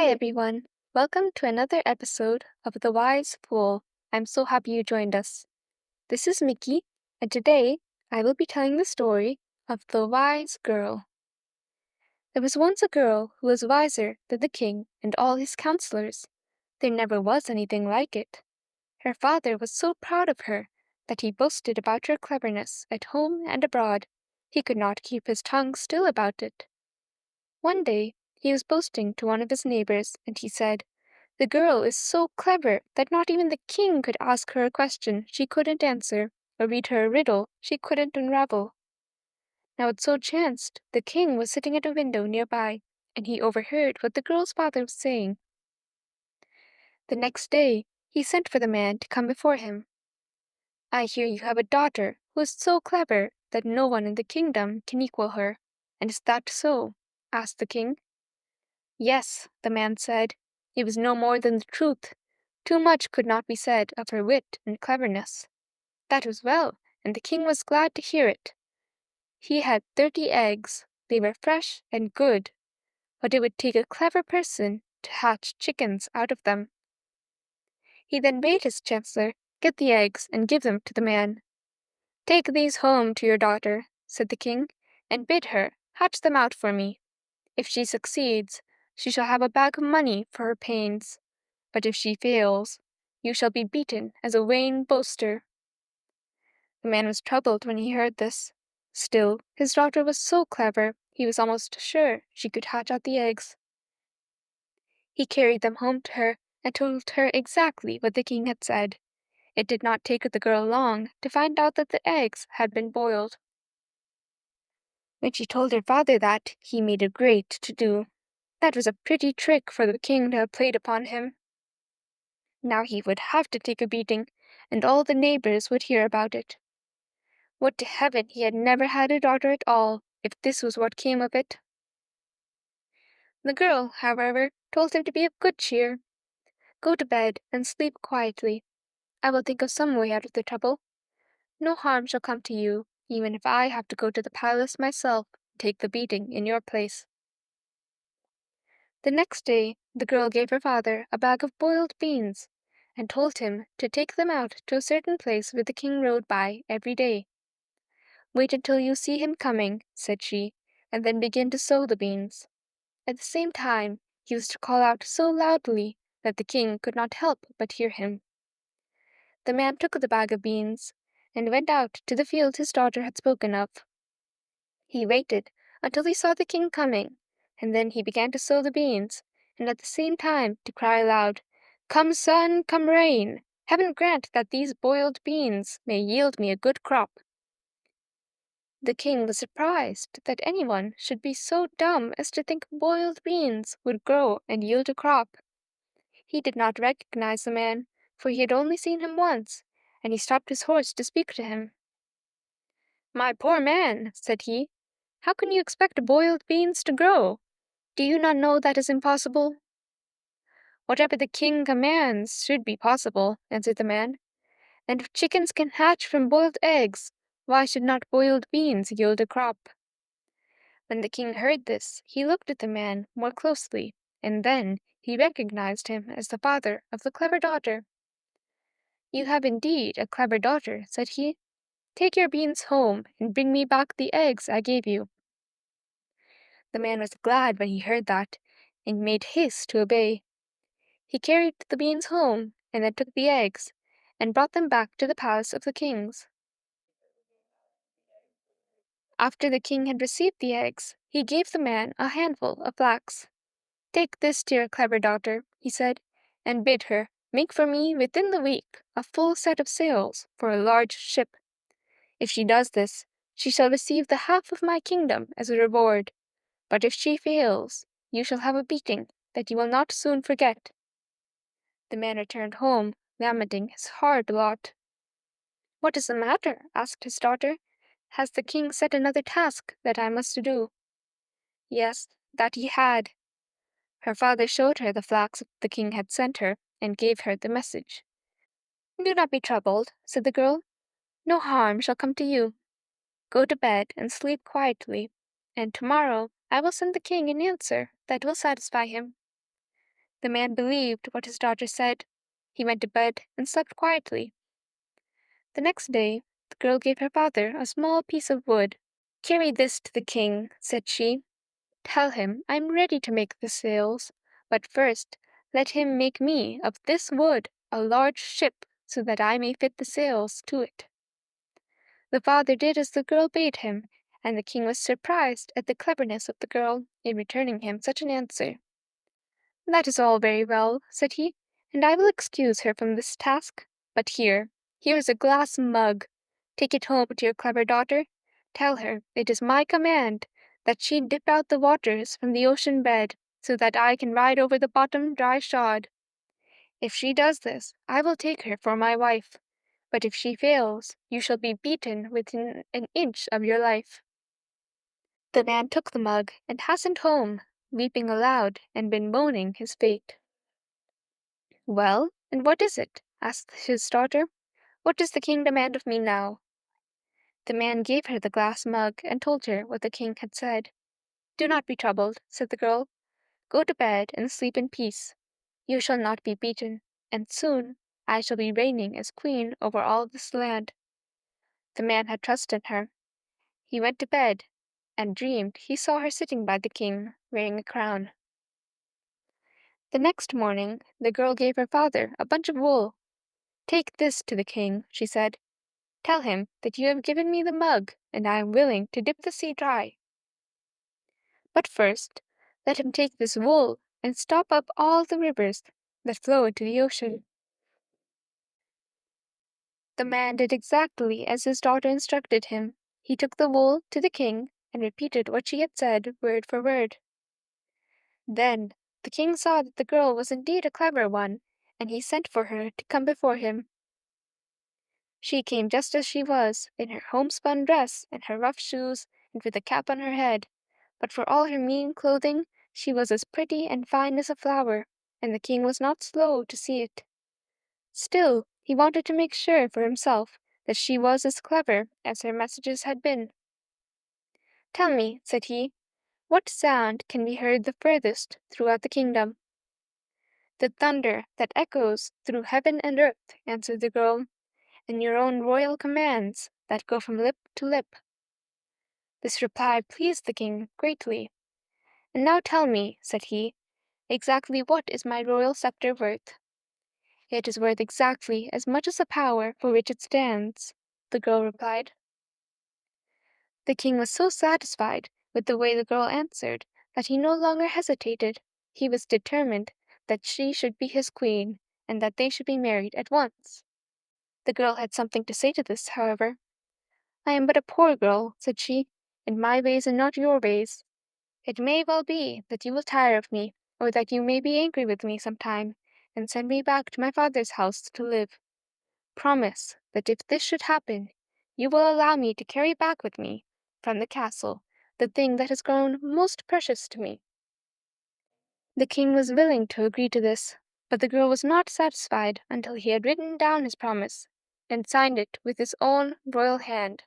Hi everyone. Welcome to another episode of The Wise Fool. I'm so happy you joined us. This is Mickey, and today I will be telling the story of the wise girl. There was once a girl who was wiser than the king and all his counselors. There never was anything like it. Her father was so proud of her that he boasted about her cleverness at home and abroad. He could not keep his tongue still about it. One day he was boasting to one of his neighbors, and he said, "The girl is so clever that not even the king could ask her a question she couldn't answer, or read her a riddle she couldn't unravel." Now it so chanced the king was sitting at a window near by, and he overheard what the girl's father was saying. The next day he sent for the man to come before him. "I hear you have a daughter who is so clever that no one in the kingdom can equal her. And is that so?" asked the king. "Yes," the man said. It was no more than the truth. Too much could not be said of her wit and cleverness. That was well, and the king was glad to hear it. He had 30 eggs. They were fresh and good, but it would take a clever person to hatch chickens out of them. He then bade his chancellor get the eggs and give them to the man. "Take these home to your daughter," said the king, "and bid her hatch them out for me. If she succeeds, she shall have a bag of money for her pains. But if she fails, you shall be beaten as a vain boaster." The man was troubled when he heard this. Still, his daughter was so clever, he was almost sure she could hatch out the eggs. He carried them home to her and told her exactly what the king had said. It did not take the girl long to find out that the eggs had been boiled. When she told her father that, he made a great to-do. That was a pretty trick for the king to have played upon him. Now he would have to take a beating, and all the neighbors would hear about it. Would to heaven he had never had a daughter at all, if this was what came of it. The girl, however, told him to be of good cheer. "Go to bed and sleep quietly. I will think of some way out of the trouble. No harm shall come to you, even if I have to go to the palace myself and take the beating in your place." The next day the girl gave her father a bag of boiled beans, and told him to take them out to a certain place where the king rode by every day. "Wait until you see him coming," said she, "and then begin to sow the beans." At the same time he was to call out so loudly that the king could not help but hear him. The man took the bag of beans and went out to the field his daughter had spoken of. He waited until he saw the king coming, and then he began to sow the beans, and at the same time to cry aloud, "Come sun, come rain! Heaven grant that these boiled beans may yield me a good crop." The king was surprised that anyone should be so dumb as to think boiled beans would grow and yield a crop. He did not recognize the man, for he had only seen him once, and he stopped his horse to speak to him. "My poor man," said he, "how can you expect boiled beans to grow? Do you not know that is impossible?" "Whatever the king commands should be possible," answered the man. "And if chickens can hatch from boiled eggs, why should not boiled beans yield a crop?" When the king heard this, he looked at the man more closely, and then he recognized him as the father of the clever daughter. "You have indeed a clever daughter," said he. "Take your beans home and bring me back the eggs I gave you." The man was glad when he heard that, and made haste to obey. He carried the beans home, and then took the eggs, and brought them back to the palace of the kings. After the king had received the eggs, he gave the man a handful of flax. "Take this to your clever daughter," he said, "and bid her make for me within the week a full set of sails for a large ship. If she does this, she shall receive the half of my kingdom as a reward. But if she fails, you shall have a beating that you will not soon forget." The man returned home, lamenting his hard lot. "What is the matter?" asked his daughter. "Has the king set another task that I must do?" Yes, that he had. Her father showed her the flax the king had sent her, and gave her the message. "Do not be troubled," said the girl. "No harm shall come to you. Go to bed and sleep quietly, and tomorrow I will send the king an answer that will satisfy him." The man believed what his daughter said. He went to bed and slept quietly. The next day, the girl gave her father a small piece of wood. "Carry this to the king," said she. "Tell him I am ready to make the sails, but first let him make me of this wood a large ship so that I may fit the sails to it." The father did as the girl bade him, and the king was surprised at the cleverness of the girl in returning him such an answer. "That is all very well," said he, "and I will excuse her from this task. But here is a glass mug. Take it home to your clever daughter. Tell her it is my command that she dip out the waters from the ocean bed, so that I can ride over the bottom dry shod. If she does this, I will take her for my wife. But if she fails, you shall be beaten within an inch of your life." The man took the mug and hastened home, weeping aloud and bemoaning his fate. "Well, and what is it?" asked his daughter. "What does the king demand of me now?" The man gave her the glass mug and told her what the king had said. "Do not be troubled," said the girl. "Go to bed and sleep in peace. You shall not be beaten, and soon I shall be reigning as queen over all this land." The man had trust in her. He went to bed and dreamed he saw her sitting by the king, wearing a crown. The next morning the girl gave her father a bunch of wool. "Take this to the king," she said. "Tell him that you have given me the mug, and I am willing to dip the sea dry. But first, let him take this wool and stop up all the rivers that flow into the ocean." The man did exactly as his daughter instructed him. He took the wool to the king and repeated what she had said word for word. Then the king saw that the girl was indeed a clever one, and he sent for her to come before him. She came just as she was, in her homespun dress and her rough shoes, and with a cap on her head. But for all her mean clothing, she was as pretty and fine as a flower, and the king was not slow to see it. Still, he wanted to make sure for himself that she was as clever as her messages had been. "Tell me," said he, "what sound can be heard the furthest throughout the kingdom?" "The thunder that echoes through heaven and earth," answered the girl, "and your own royal commands that go from lip to lip." This reply pleased the king greatly. "And now tell me," said he, "exactly what is my royal scepter worth?" "It is worth exactly as much as the power for which it stands," the girl replied. The king was so satisfied with the way the girl answered that he no longer hesitated. He was determined that she should be his queen, and that they should be married at once. The girl had something to say to this, however. "I am but a poor girl," said she, "and my ways are not your ways. It may well be that you will tire of me, or that you may be angry with me sometime, and send me back to my father's house to live. Promise that if this should happen, you will allow me to carry back with me from the castle the thing that has grown most precious to me." The king was willing to agree to this, but the girl was not satisfied until he had written down his promise and signed it with his own royal hand.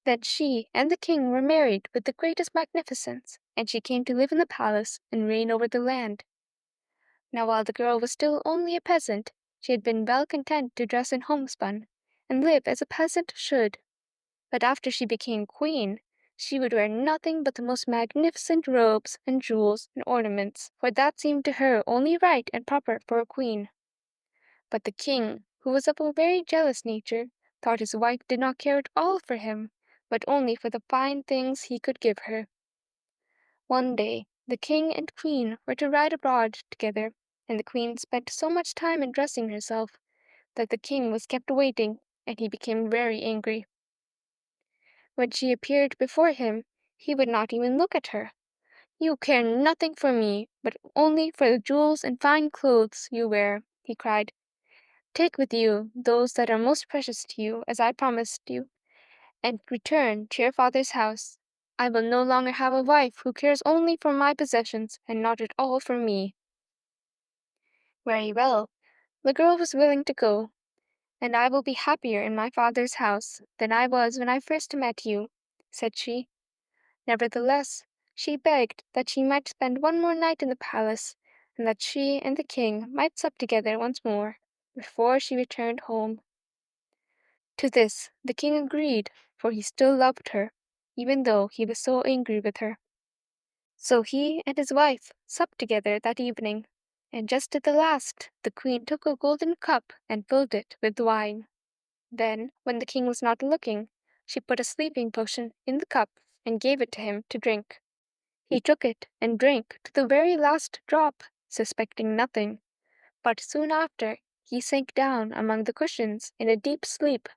Then she and the king were married with the greatest magnificence, and she came to live in the palace and reign over the land. Now while the girl was still only a peasant, she had been well content to dress in homespun, and live as a peasant should. But after she became queen, she would wear nothing but the most magnificent robes and jewels and ornaments, for that seemed to her only right and proper for a queen. But the king, who was of a very jealous nature, thought his wife did not care at all for him, but only for the fine things he could give her. One day the king and queen were to ride abroad together, and the queen spent so much time in dressing herself that the king was kept waiting, and he became very angry. When she appeared before him, he would not even look at her. "You care nothing for me, but only for the jewels and fine clothes you wear," he cried. "Take with you those that are most precious to you, as I promised you, and return to your father's house. I will no longer have a wife who cares only for my possessions and not at all for me." Very well, the girl was willing to go. "And I will be happier in my father's house than I was when I first met you," said she. Nevertheless, she begged that she might spend one more night in the palace, and that she and the king might sup together once more before she returned home. To this the king agreed, for he still loved her, even though he was so angry with her. So he and his wife supped together that evening, and just at the last the queen took a golden cup and filled it with wine. Then, when the king was not looking, she put a sleeping potion in the cup and gave it to him to drink. He took it and drank to the very last drop, suspecting nothing, but soon after he sank down among the cushions in a deep sleep.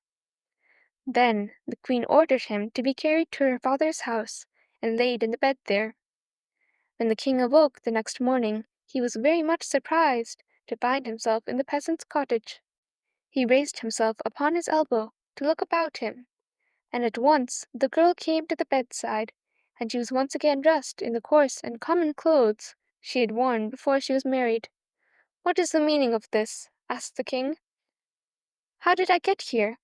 Then the queen ordered him to be carried to her father's house and laid in the bed there. When the king awoke the next morning, he was very much surprised to find himself in the peasant's cottage. He raised himself upon his elbow to look about him, and at once the girl came to the bedside, and she was once again dressed in the coarse and common clothes she had worn before she was married. "What is the meaning of this?" asked the king. "How did I get here?"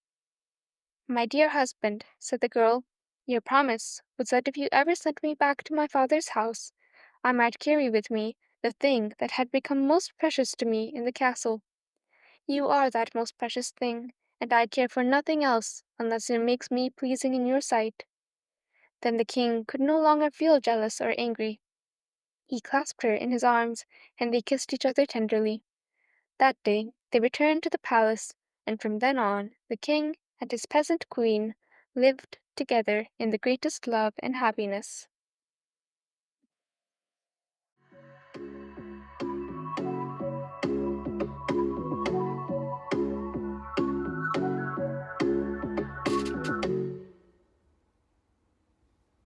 "My dear husband," said the girl, "your promise was that if you ever sent me back to my father's house, I might carry with me the thing that had become most precious to me in the castle. You are that most precious thing, and I care for nothing else unless it makes me pleasing in your sight." Then the king could no longer feel jealous or angry. He clasped her in his arms, and they kissed each other tenderly. That day they returned to the palace, and from then on the king and his peasant queen lived together in the greatest love and happiness.